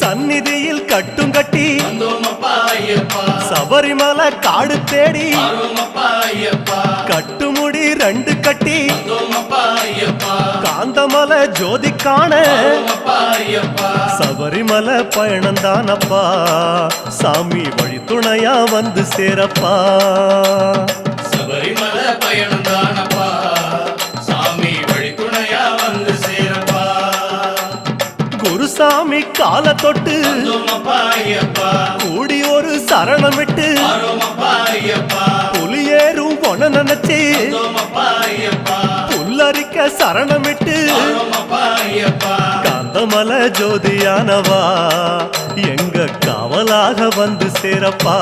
சந்நிதியில் கட்டும் கட்டி சபரிமலை காடு தேடி கட்டுமுடி 2 கட்டி காந்தமலை ஜோதி காண சபரிமலை பயணந்தானப்பா சாமி வழி துணையா வந்து சேரப்பா சபரிமலை பயணந்தானப்பா சாமி வழி துணையா வந்து சேரப்பா குருசாமி கால தொட்டு கூடி ஒரு சரணமிட்டு புலியேறும் பொன நினைச்சு புல்லரிக்க சரணமிட்டு காந்தமலை ஜோதியானவா எங்க காவலாக வந்து சேரப்பா